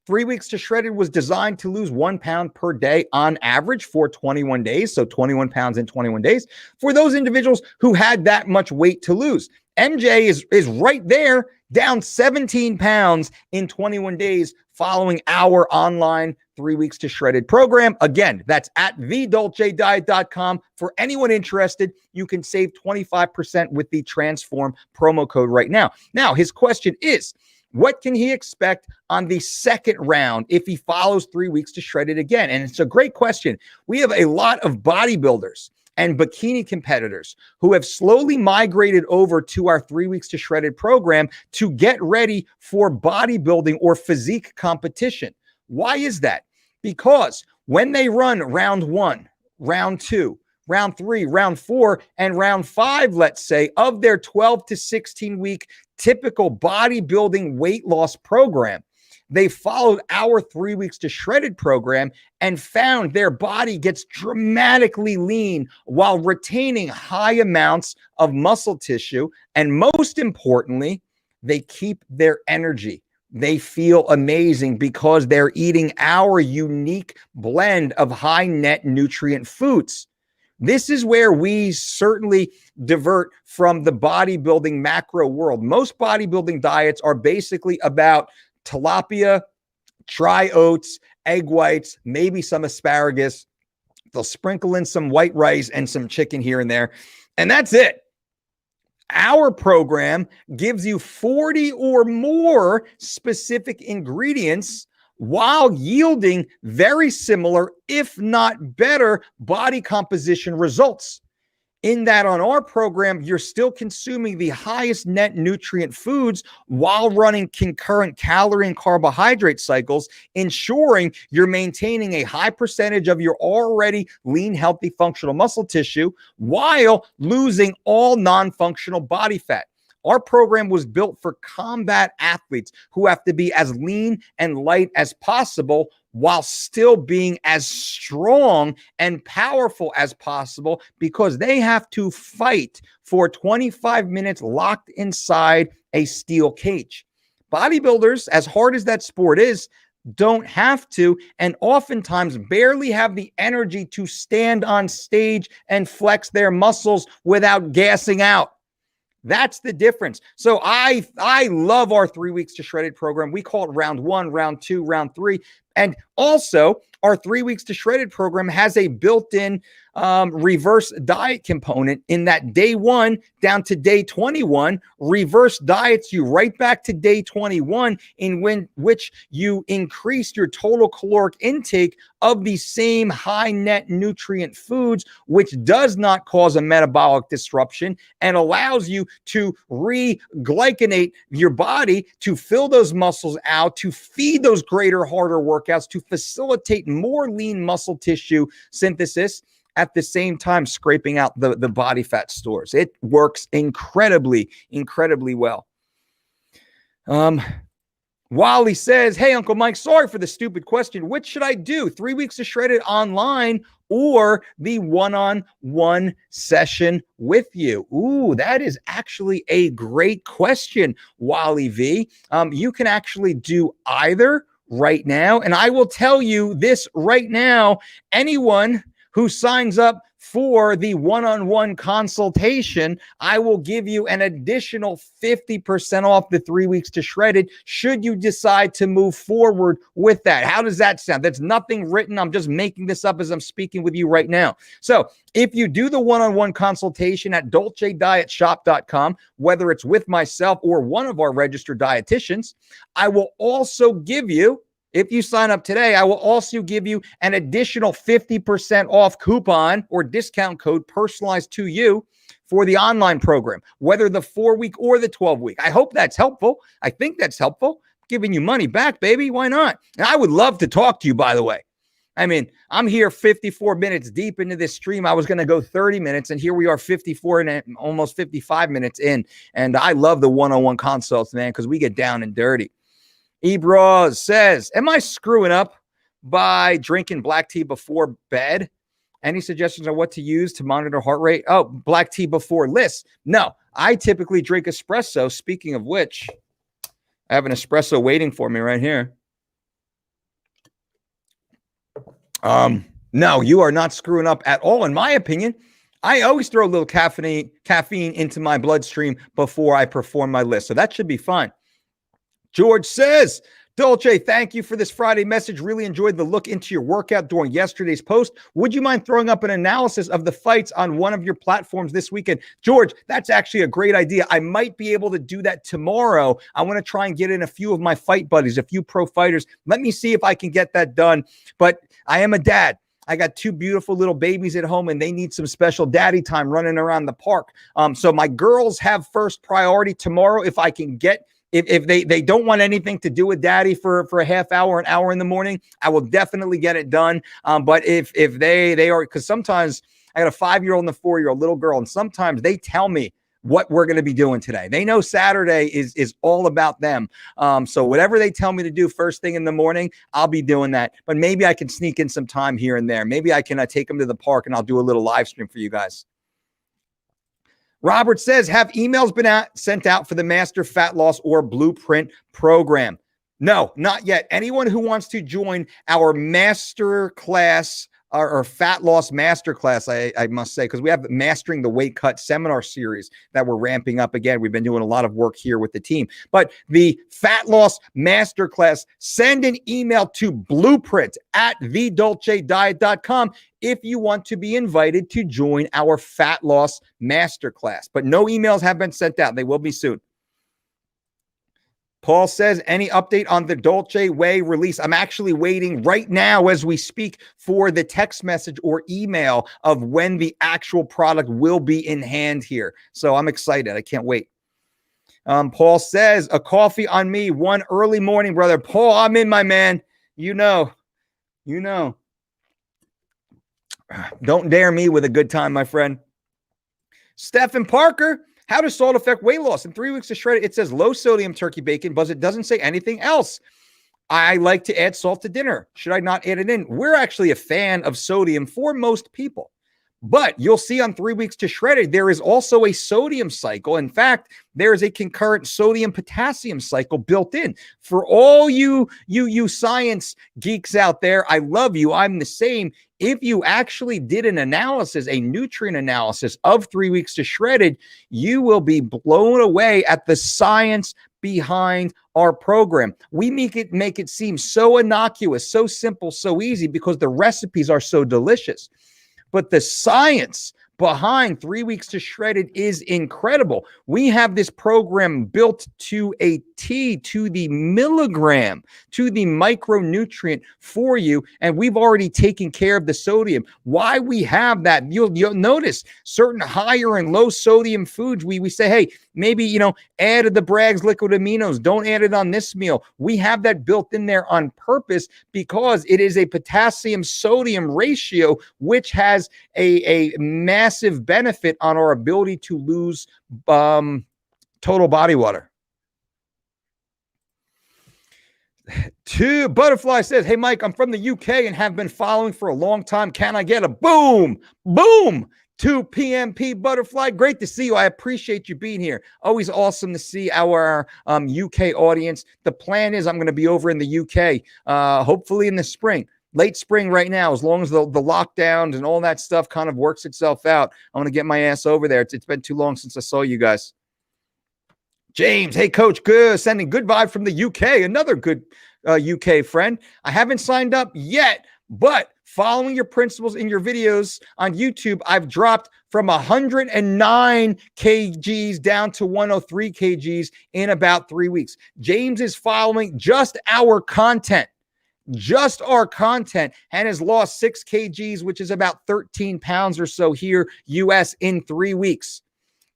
Speaker 1: 3 weeks to shredded was designed to lose 1 pound per day on average for 21 days. So 21 pounds in 21 days for those individuals who had that much weight to lose. MJ is right there, down 17 pounds in 21 days following our online 3 weeks to shredded program. Again, that's at thedolcediet.com. For anyone interested, you can save 25% with the Transform promo code right now. Now, his question is, what can he expect on the second round if he follows 3 weeks to shredded again? And it's a great question. We have a lot of bodybuilders and bikini competitors who have slowly migrated over to our 3 weeks to shredded program to get ready for bodybuilding or physique competition. Why is that? Because when they run round 1, round 2, round 3, round 4, and round 5, let's say, of their 12 to 16 week typical bodybuilding weight loss program, they followed our 3 weeks to shredded program and found their body gets dramatically lean while retaining high amounts of muscle tissue. And most importantly, they keep their energy. They feel amazing because they're eating our unique blend of high net nutrient foods. This is where we certainly divert from the bodybuilding macro world. Most bodybuilding diets are basically about tilapia, dry oats, egg whites, maybe some asparagus. They'll sprinkle in some white rice and some chicken here and there. And that's it. Our program gives you 40 or more specific ingredients while yielding very similar, if not better, body composition results. In that on our program, you're still consuming the highest net nutrient foods while running concurrent calorie and carbohydrate cycles, ensuring you're maintaining a high percentage of your already lean, healthy, functional muscle tissue while losing all non-functional body fat. Our program was built for combat athletes who have to be as lean and light as possible while still being as strong and powerful as possible because they have to fight for 25 minutes locked inside a steel cage. Bodybuilders, as hard as that sport is, don't have to and oftentimes barely have the energy to stand on stage and flex their muscles without gassing out. That's the difference. So I love our 3 weeks to shredded program. We call it round 1, round 2, round 3. And also our 3 weeks to shredded program has a built-in reverse diet component in that day 1 down to day 21 reverse diets you right back to day 21 in which you increase your total caloric intake of the same high net nutrient foods, which does not cause a metabolic disruption and allows you to re-glycanate your body to fill those muscles out, to feed those greater, harder workouts, to facilitate more lean muscle tissue synthesis, at the same time scraping out the body fat stores. It works incredibly, incredibly well. Wally says, hey, Uncle Mike, sorry for the stupid question. Which should I do? 3 weeks to shredded online or the one-on-one session with you? Ooh, that is actually a great question, Wally V. You can actually do either right now. And I will tell you this right now, anyone who signs up for the one-on-one consultation, I will give you an additional 50% off the 3 weeks to Shredded should you decide to move forward with that. How does that sound? That's nothing written. I'm just making this up as I'm speaking with you right now. So if you do the one-on-one consultation at DolceDietShop.com, whether it's with myself or one of our registered dietitians, I will also give you, if you sign up today, I will also give you an additional 50% off coupon or discount code personalized to you for the online program, whether the 4-week or the 12-week. I hope that's helpful. I think that's helpful. Giving you money back, baby. Why not? And I would love to talk to you, by the way. I mean, I'm here 54 minutes deep into this stream. I was going to go 30 minutes, and here we are 54 and almost 55 minutes in. And I love the one-on-one consults, man, because we get down and dirty. Ebra says, am I screwing up by drinking black tea before bed? Any suggestions on what to use to monitor heart rate? Oh, black tea before lists. No, I typically drink espresso. Speaking of which, I have an espresso waiting for me right here. No, you are not screwing up at all. In my opinion, I always throw a little caffeine into my bloodstream before I perform my list. So that should be fine. George says, Dolce, thank you for this Friday message. Really enjoyed the look into your workout during yesterday's post. Would you mind throwing up an analysis of the fights on one of your platforms this weekend? George, that's actually a great idea. I might be able to do that tomorrow. I want to try and get in a few of my fight buddies, a few pro fighters. Let me see if I can get that done. But I am a dad. I got 2 beautiful little babies at home, and they need some special daddy time running around the park. So my girls have first priority tomorrow. If I can get If they don't want anything to do with daddy for a half hour, an hour in the morning, I will definitely get it done. But if they are, because sometimes I got a 5-year-old and a 4-year-old little girl, and sometimes they tell me what we're going to be doing today. They know Saturday is all about them. So whatever they tell me to do first thing in the morning, I'll be doing that. But maybe I can sneak in some time here and there. Maybe I can take them to the park and I'll do a little live stream for you guys. Robert says, have emails been sent out for the Master Fat Loss or Blueprint program? No, not yet. Anyone who wants to join our master class or fat loss masterclass, I must say, because we have Mastering the Weight Cut seminar series that we're ramping up again. We've been doing a lot of work here with the team. But the fat loss masterclass, send an email to blueprint@thedolcediet.com if you want to be invited to join our fat loss masterclass. But no emails have been sent out. They will be soon. Paul says, any update on the Dolce Whey release? I'm actually waiting right now as we speak for the text message or email of when the actual product will be in hand here. So I'm excited. I can't wait. Paul says, a coffee on me, one early morning, brother. Paul, I'm in, my man. You know. Don't dare me with a good time, my friend. Stephen Parker, how does salt affect weight loss? In 3 weeks to shred it, it says low sodium turkey bacon, but it doesn't say anything else. I like to add salt to dinner. Should I not add it in? We're actually a fan of sodium for most people. But you'll see on 3 weeks to shredded, there is also a sodium cycle. In fact, there is a concurrent sodium potassium cycle built in. For all you science geeks out there, I love you. I'm the same. If you actually did an analysis, a nutrient analysis of 3 weeks to shredded, you will be blown away at the science behind our program. We make it seem so innocuous, so simple, so easy because the recipes are so delicious. But the science behind 3 weeks to shredded is incredible. We have this program built to a T, to the milligram, to the micronutrient for you. And we've already taken care of the sodium. Why we have that, you'll notice certain higher and low sodium foods, we say, hey, maybe, add the Bragg's liquid aminos. Don't add it on this meal. We have that built in there on purpose because it is a potassium sodium ratio, which has a massive benefit on our ability to lose total body water. Butterfly says, hey, Mike, I'm from the UK and have been following for a long time. Can I get a boom? 2 PMP Butterfly. Great to see you. I appreciate you being here. Always awesome to see our UK audience. The plan is I'm going to be over in the UK, hopefully in the spring. late spring right now, as long as the lockdowns and all that stuff kind of works itself out, I want to get my ass over there. It's been too long since I saw you guys. James, hey, coach, good. Sending good vibe from the UK. Another good UK friend. I haven't signed up yet, but following your principles in your videos on YouTube, I've dropped from 109 kgs down to 103 kgs in about 3 weeks. James is following just our content and has lost 6 kgs, which is about 13 pounds or so here, US, in 3 weeks.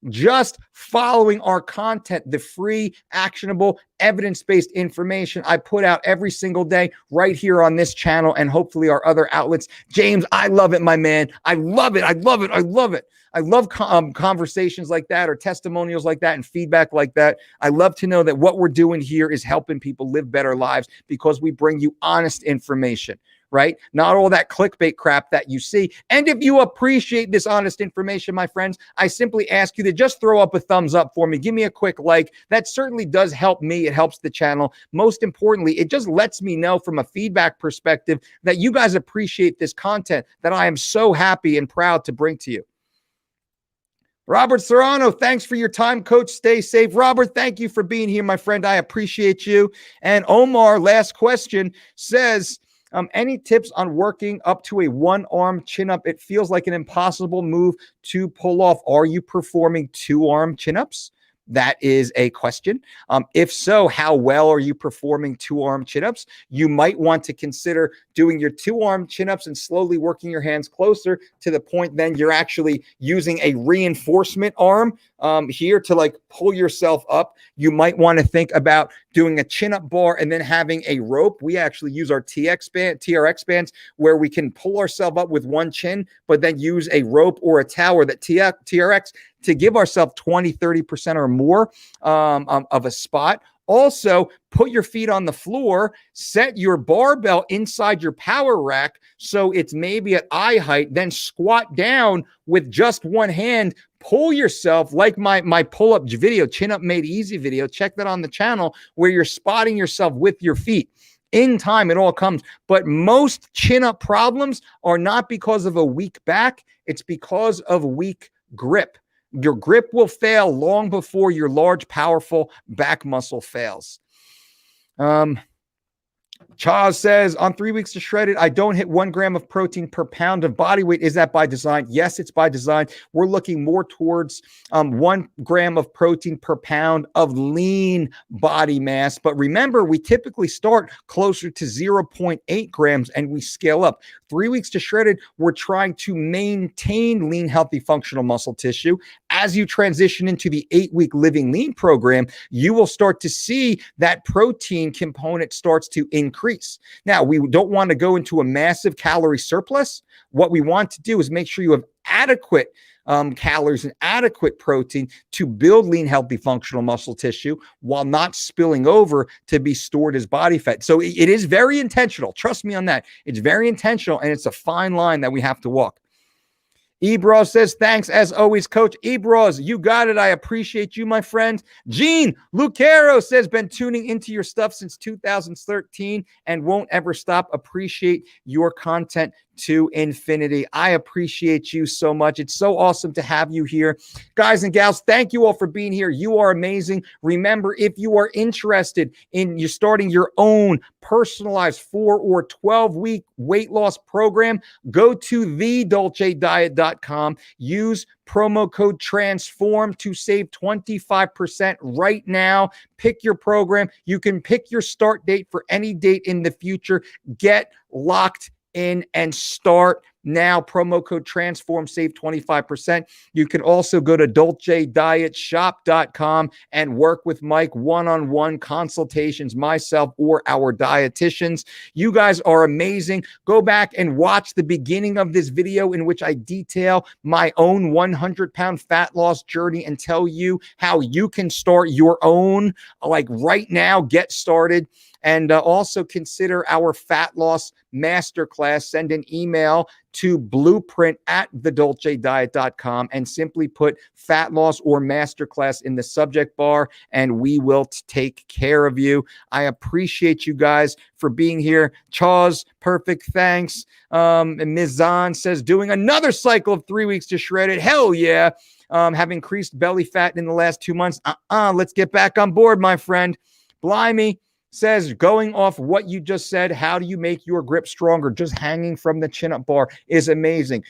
Speaker 1: Just following our content, the free, actionable, evidence-based information I put out every single day right here on this channel and hopefully our other outlets. James, I love it, my man. I love it. I love it. I love it. I love conversations like that or testimonials like that and feedback like that. I love to know that what we're doing here is helping people live better lives because we bring you honest information, right? Not all that clickbait crap that you see. And if you appreciate this honest information, my friends, I simply ask you to just throw up a thumbs up for me. Give me a quick like. That certainly does help me. It helps the channel. Most importantly, it just lets me know from a feedback perspective that you guys appreciate this content that I am so happy and proud to bring to you. Robert Serrano, thanks for your time, coach. Stay safe. Robert, thank you for being here, my friend. I appreciate you. And Omar, last question, says, any tips on working up to a one-arm chin-up? It feels like an impossible move to pull off. Are you performing two-arm chin-ups? That is a question. If so, how well are you performing two-arm chin-ups? You might want to consider doing your two-arm chin-ups and slowly working your hands closer to the point then you're actually using a reinforcement arm here to like pull yourself up. You might want to think about doing a chin-up bar and then having a rope. We actually use our TRX bands where we can pull ourselves up with one chin, but then use a rope or a tower that TRX to give ourselves 20, 30% or more of a spot. Also, put your feet on the floor, set your barbell inside your power rack so it's maybe at eye height, then squat down with just one hand, pull yourself like my pull-up video, Chin Up Made Easy video. Check that on the channel where you're spotting yourself with your feet. In time, it all comes. But most chin-up problems are not because of a weak back. It's because of weak grip. Your grip will fail long before your large, powerful back muscle fails. Charles says, on 3 weeks to shredded, I don't hit 1 gram of protein per pound of body weight. Is that by design? Yes, it's by design. We're looking more towards 1 gram of protein per pound of lean body mass. But remember, we typically start closer to 0.8 grams and we scale up. 3 weeks to shredded, we're trying to maintain lean, healthy, functional muscle tissue. As you transition into the 8-week Living Lean program, you will start to see that protein component starts to increase. Now, we don't want to go into a massive calorie surplus. What we want to do is make sure you have adequate calories and adequate protein to build lean, healthy, functional muscle tissue while not spilling over to be stored as body fat. So it is very intentional. Trust me on that. It's very intentional, and it's a fine line that we have to walk. Ebros says, thanks as always, Coach. Ebros, you got it. I appreciate you, my friend. Gene Lucero says, been tuning into your stuff since 2013 and won't ever stop. Appreciate your content to infinity. I appreciate you so much. It's so awesome to have you here. Guys and gals, thank you all for being here. You are amazing. Remember, if you are interested in you starting your own personalized 4 or 12-week weight loss program, go to thedolcediet.com. Use promo code TRANSFORM to save 25% right now. Pick your program. You can pick your start date for any date in the future. Get locked in and start now. Promo code TRANSFORM, save 25%. You can also go to DolceDietShop.com and work with Mike one-on-one consultations, myself or our dietitians. You guys are amazing. Go back and watch the beginning of this video in which I detail my own 100-pound fat loss journey and tell you how you can start your own, like right now, get started. And also consider our fat loss masterclass. Send an email to blueprint at thedolcediet.com and simply put fat loss or masterclass in the subject bar, and we will take care of you. I appreciate you guys for being here. Chaws, perfect, thanks. And Ms. Zahn says, doing another cycle of 3 weeks to shred it. Hell yeah. Have increased belly fat in the last 2 months. Let's get back on board, my friend. Blimey says, going off what you just said, how do you make your grip stronger? Just hanging from the chin-up bar is amazing.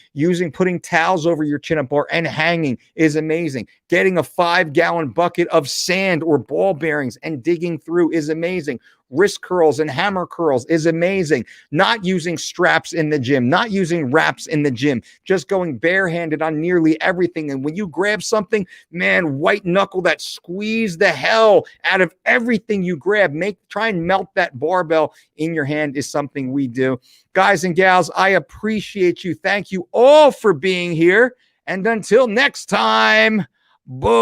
Speaker 1: Putting towels over your chin-up bar and hanging is amazing. Getting a 5-gallon bucket of sand or ball bearings and digging through is amazing. Wrist curls and hammer curls is amazing. Not using straps in the gym, not using wraps in the gym, just going barehanded on nearly everything. And when you grab something, man, white knuckle that, squeeze the hell out of everything you grab. Try and melt that barbell in your hand is something we do. Guys and gals, I appreciate you. Thank you all for being here. And until next time, boo.